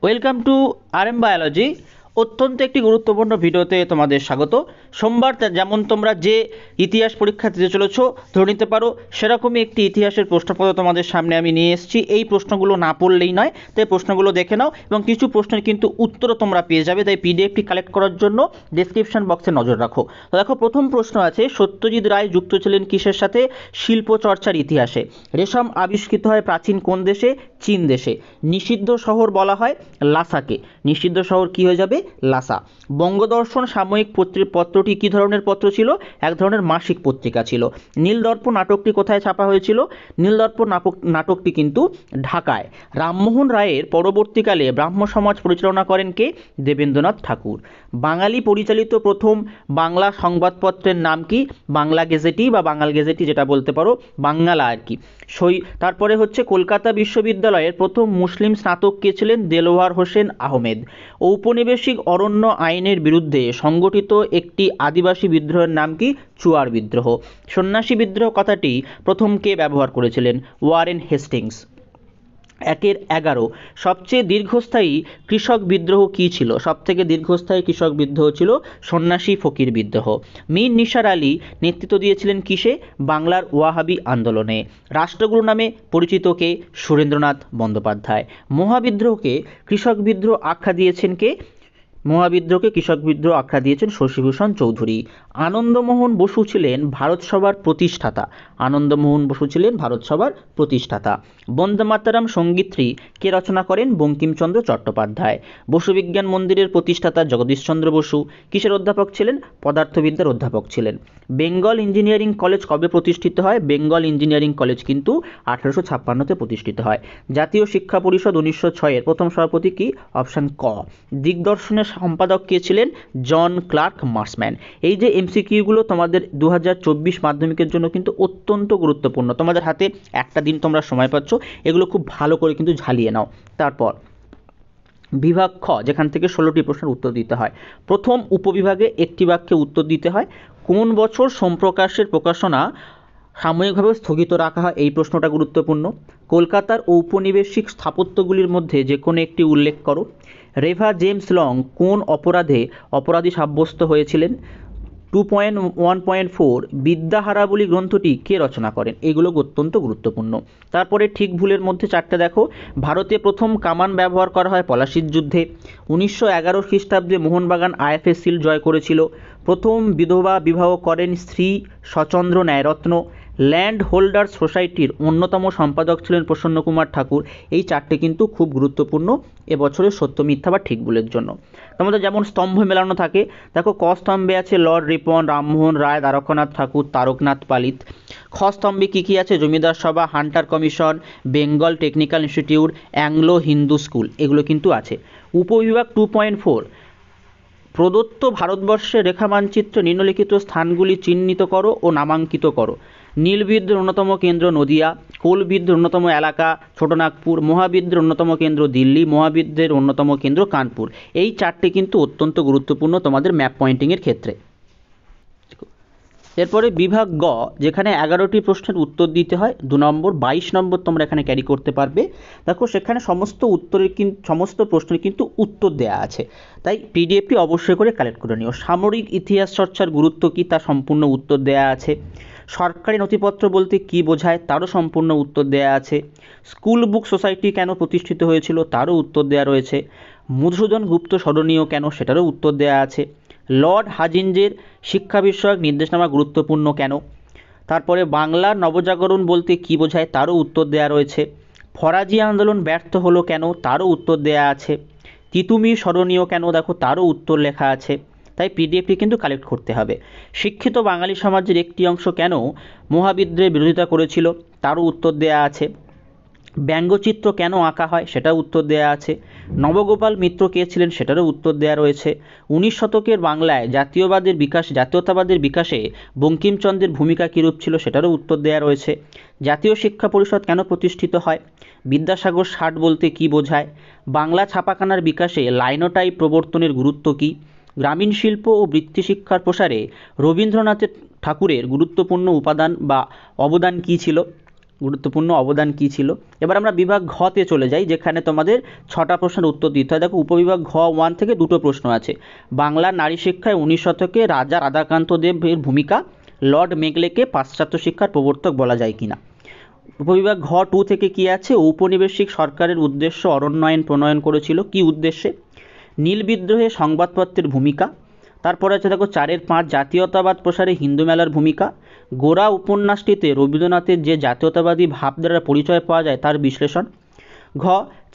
Welcome to RM biology. অত্যন্ত একটি গুরুত্বপূর্ণ ভিডিওতে তোমাদের স্বাগত। সোমবার যেমন তোমরা যে ইতিহাস পরীক্ষা দিতে চলেছ ধরে নিতে পারো, সেরকমই একটি ইতিহাসের প্রশ্নপত্র তোমাদের সামনে আমি নিয়ে এসেছি। এই প্রশ্নগুলো না পড়লেই নয়, তাই প্রশ্নগুলো দেখে নাও এবং কিছু প্রশ্নের কিন্তু উত্তরও তোমরা পেয়ে যাবে। তাই পিডিএফটি কালেক্ট করার জন্য ডেসক্রিপশন বক্সে নজর রাখো। তো দেখো, প্রথম প্রশ্ন আছে, সত্যজিৎ রায় যুক্ত ছিলেন কিসের সাথে? শিল্প চর্চার ইতিহাসে। রেশম আবিষ্কৃত হয় প্রাচীন কোন দেশে? চীন দেশে। নিষিদ্ধ শহর বলা হয় লাসাকে। নিষিদ্ধ শহর কি হয়ে যাবে? লাসা। বঙ্গদর্শন সাময়িক পত্রটি কি ধরনের পত্র ছিল? এক ধরনের মাসিক পত্রিকা ছিল। নীলদর্প নাটকটি কোথায় ছাপা হয়েছিল? নীলদর্প নাটকটি কিন্তু ঢাকায়। রামমোহন রায়ের পরবর্তীকালে ব্রাহ্ম সমাজ পরিচালনা করেন কে? দেবেন্দ্রনাথ ঠাকুর। বাঙালি পরিচালিত প্রথম বাংলা সংবাদপত্রের নাম কি? বাংলা গেজেটি বা বাঙাল গেজেটি, যেটা বলতে পারো বাঙ্গালা আর কি। তারপরে হচ্ছে, কলকাতা বিশ্ববিদ্যালয়ের প্রথম মুসলিম স্নাতক কে ছিলেন? দেলোয়ার হোসেন আহমেদ। ঔপনিবেশিক অরণ্য আইনের বিরুদ্ধে সংগঠিত একটি আদিবাসী বিদ্রোহের নাম কি? চুয়ার বিদ্রোহ। সন্ন্যাসী বিদ্রোহ কথাটি প্রথম কে ব্যবহার করেছিলেন? Warren Hastings. 11 সবচেয়ে দীর্ঘস্থায়ী কৃষক বিদ্রোহ কী ছিল? সবথেকে দীর্ঘস্থায়ী কৃষক বিদ্রোহ ছিল সন্ন্যাসী ফকির বিদ্রোহ। মীর নিসার আলী নেতৃত্ব দিয়েছিলেন কিসে? বাংলার ওয়াহাবি আন্দোলনে। রাষ্ট্রগুরু নামে পরিচিত কে? সুরেন্দ্রনাথ বন্দ্যোপাধ্যায়। মহাবিদ্রোহকে কৃষক বিদ্রোহ আখ্যা দিয়েছেন কে? মহাবিদ্রোহকে কৃষক বিদ্রোহ আখ্যা দিয়েছেন শশীভূষণ চৌধুরী। আনন্দমোহন বসু ছিলেন ভারত সভার প্রতিষ্ঠাতা। আনন্দমোহন বসু ছিলেন ভারত সভার প্রতিষ্ঠাতা। বন্দে মাতরম সঙ্গীতটি কে রচনা করেন? বঙ্কিমচন্দ্র চট্টোপাধ্যায়। বসু বিজ্ঞান মন্দিরের প্রতিষ্ঠাতা জগদীশচন্দ্র বসু কিসের অধ্যাপক ছিলেন? পদার্থবিদ্যার অধ্যাপক ছিলেন। বেঙ্গল ইঞ্জিনিয়ারিং কলেজ কবে প্রতিষ্ঠিত হয়? বেঙ্গল ইঞ্জিনিয়ারিং কলেজ কিন্তু 1856-তে প্রতিষ্ঠিত হয়। জাতীয় শিক্ষা পরিষদ 1906-এর প্রথম সভাপতি কি? অপশান ক। দিগদর্শনের সম্পাদক কে ছিলেন? জন ক্লার্ক মার্সম্যান। এই যে এমসিকিউগুলো তোমাদের 2024 মাধ্যমিকের জন্য কিন্তু অত্যন্ত গুরুত্বপূর্ণ। তোমাদের হাতে একটা দিন তোমরা সময় পাচ্ছ, এগুলো খুব ভালো করে কিন্তু ঝালিয়ে নাও। তারপর বিভাগ খ, যেখান থেকে 16টি প্রশ্নের উত্তর দিতে হয়। প্রথম উপবিভাগে একটি বাক্যে উত্তর দিতে হয়। কোন বছর সোমপ্রকাশের প্রকাশনা সাময়িকভাবে স্থগিত রাখা হয়? এই প্রশ্নটা গুরুত্বপূর্ণ। কলকাতার ঔপনিবেশিক স্থাপত্যগুলির মধ্যে যে কোনো একটি উল্লেখ করো। রেভা জেমস লং কোন অপরাধে অপরাধী সাব্যস্ত হয়েছিলেন? 2.1.4 বিদ্যাহারাবলী গ্রন্থটি কে রচনা করেন? এগুলো অত্যন্ত গুরুত্বপূর্ণ। তারপরে ঠিক ভুলের মধ্যে চারটে দেখো। ভারতে প্রথম কামান ব্যবহার করা হয় পলাশির যুদ্ধে। 1911 খ্রিস্টাব্দে মোহনবাগান আইএফএ সিল জয় করেছিল। প্রথম বিধবা বিবাহ করেন শ্রী সচন্দ্র ন্যায়রত্ন। ল্যান্ড হোল্ডার্স সোসাইটির অন্যতম সম্পাদক ছিলেন প্রসন্ন কুমার ঠাকুর। এই চারটে কিন্তু খুব গুরুত্বপূর্ণ এবছরের সত্য মিথ্যা বা ঠিক ভুলের জন্য। তোমাদের যেমন স্তম্ভ মেলানো থাকে, দেখো ক স্তম্ভে আছে লর্ড রিপন, রামমোহন রায়, দ্বারকানাথ ঠাকুর, তারকনাথ পালিত। খ স্তম্ভে কী কী আছে? জমিদার সভা, Hunter commission, Bengal technical institute, Anglo Hindu school, এগুলো কিন্তু আছে। উপবিভাগ 2.4 প্রদত্ত ভারতবর্ষের রেখা মানচিত্রে নিম্নলিখিত স্থানগুলি চিহ্নিত করো ও নামাঙ্কিত করো। নীলবিদ্রোহের অন্যতম কেন্দ্র নদিয়া। কোলবিদ্রোহের অন্যতম এলাকা ছোটনাগপুর। মহাবিদ্রোহের অন্যতম কেন্দ্র দিল্লি। মহাবিদ্রোহের অন্যতম কেন্দ্র কানপুর। এই চারটি কিন্তু অত্যন্ত গুরুত্বপূর্ণ তোমাদের ম্যাপ পয়েন্টিংয়ের ক্ষেত্রে। এরপরে বিভাগ গ, যেখানে 11টি প্রশ্নের উত্তর দিতে হয়। 2 নম্বর 22 নম্বর তোমরা এখানে ক্যারি করতে পারবে। দেখো সেখানে সমস্ত প্রশ্নের কিন্তু উত্তর দেওয়া আছে, তাই পিডিএফটি অবশ্যই করে কালেক্ট করে নিও। সামরিক ইতিহাস চর্চার গুরুত্ব কী, তা সম্পূর্ণ উত্তর দেওয়া আছে। সরকারি নথিপত্র বলতে কী বোঝায়, তারও সম্পূর্ণ উত্তর দেওয়া আছে। স্কুল বুক সোসাইটি কেন প্রতিষ্ঠিত হয়েছিল, তারও উত্তর দেওয়া রয়েছে। মধুসূদন গুপ্ত স্মরণীয় কেন, সেটারও উত্তর দেওয়া আছে। লর্ড হাজিঞ্জের শিক্ষা বিষয়ক নির্দেশনামা গুরুত্বপূর্ণ কেন। তারপরে বাংলার নবজাগরণ বলতে কী বোঝায়, তারও উত্তর দেওয়া রয়েছে। ফরাজি আন্দোলন ব্যর্থ হলো কেন, তারও উত্তর দেওয়া আছে। তিতুমির স্মরণীয় কেন, দেখো তারও উত্তর লেখা আছে। তাই পিডিএফটি কিন্তু কালেক্ট করতে হবে। শিক্ষিত বাঙালি সমাজের একটি অংশ কেন মহাবিদ্রোহের বিরোধিতা করেছিল, তারও উত্তর দেওয়া আছে। ব্যঙ্গচিত্র কেন আঁকা হয়, সেটাও উত্তর দেওয়া আছে। নবগোপাল মিত্র কে ছিলেন, সেটারও উত্তর দেওয়া রয়েছে। 19 শতকের বাংলায় জাতীয়তাবাদের বিকাশে বঙ্কিমচন্দ্রের ভূমিকা কীরূপ ছিল, সেটারও উত্তর দেওয়া রয়েছে। জাতীয় শিক্ষা পরিষদ কেন প্রতিষ্ঠিত হয়? বিদ্যাসাগর ষাট বলতে কী বোঝায়? বাংলা ছাপাখানার বিকাশে লাইনোটাইপ প্রবর্তনের গুরুত্ব কী? গ্রামীণ শিল্প ও বৃত্তি শিক্ষার প্রসারে রবীন্দ্রনাথ ঠাকুরের গুরুত্বপূর্ণ উপাদান বা অবদান কী ছিল? গুরুত্বপূর্ণ অবদান কী ছিল। এবার আমরা বিভাগ ঘতে চলে যাই, যেখানে তোমাদের 6টা প্রশ্নের উত্তর দিতে হয়। দেখো উপবিভাগ ঘ 1 থেকে 2টো প্রশ্ন আছে। বাংলার নারী শিক্ষায় 19 শতকে রাজা রাধাকান্ত দেবের ভূমিকা, লর্ড মেকলেকে পাশ্চাত্য শিক্ষার প্রবর্তক বলা যায় কিনা। উপবিভাগ ঘ 2 থেকে কি আছে, ঔপনিবেশিক সরকারের উদ্দেশ্য অরণ্য আইন প্রণয়ন করেছিল, কি উদ্দেশ্যে। নীল বিদ্রোহে সংবাদপত্রের ভূমিকা। তারপরে আছে দেখো 4-এর 5 জাতীয়তাবাদ প্রসারে হিন্দু মেলার ভূমিকা। গোরা উপন্যাসটিতে রবীন্দ্রনাথের যে জাতীয়তাবাদী ভাবধারার পরিচয় পাওয়া যায় তার বিশ্লেষণ। ঘ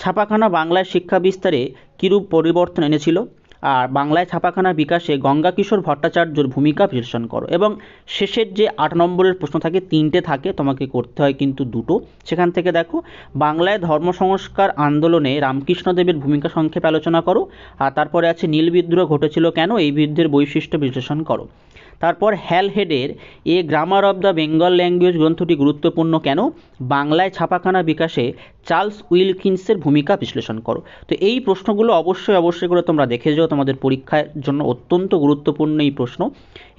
ছাপাখানা বাংলায় শিক্ষা বিস্তারে কিরূপ পরিবর্তন এনেছিল। আর বাংলায় ছাপাখানার বিকাশে গঙ্গাকিশোর ভট্টাচার্যর ভূমিকা বিশ্লেষণ করো। এবং শেষের যে 8 নম্বরের প্রশ্ন থাকে, 3টে থাকে, তোমাকে করতে হয় কিন্তু 2টো। সেখান থেকে দেখো বাংলায় ধর্ম সংস্কার আন্দোলনে রামকৃষ্ণদেবের ভূমিকা সংক্ষেপে আলোচনা করো। আর তারপরে আছে নীল বিদ্রোহ ঘটেছিল কেন, এই বিদ্রোহের বৈশিষ্ট্য বিশ্লেষণ করো। তারপর হ্যালহেডের a grammar of the Bengal language গ্রন্থটি গুরুত্বপূর্ণ কেন, বাংলায় ছাপাখানা বিকাশে চার্লস উইলকিন্সের ভূমিকা বিশ্লেষণ করো। তো এই প্রশ্নগুলো অবশ্যই করে তোমরা দেখে যাও, তোমাদের পরীক্ষার জন্য অত্যন্ত গুরুত্বপূর্ণ এই প্রশ্ন।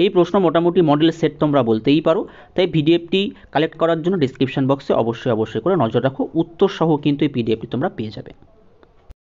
এই প্রশ্ন মোটামুটি মডেল সেট তোমরা বলতেই পারো। তাই পিডিএফটি কালেক্ট করার জন্য ডিসক্রিপশন বক্সে অবশ্যই করে নজর রাখো, উত্তর সহ কিন্তু এই পিডিএফটি তোমরা পেয়ে যাবে।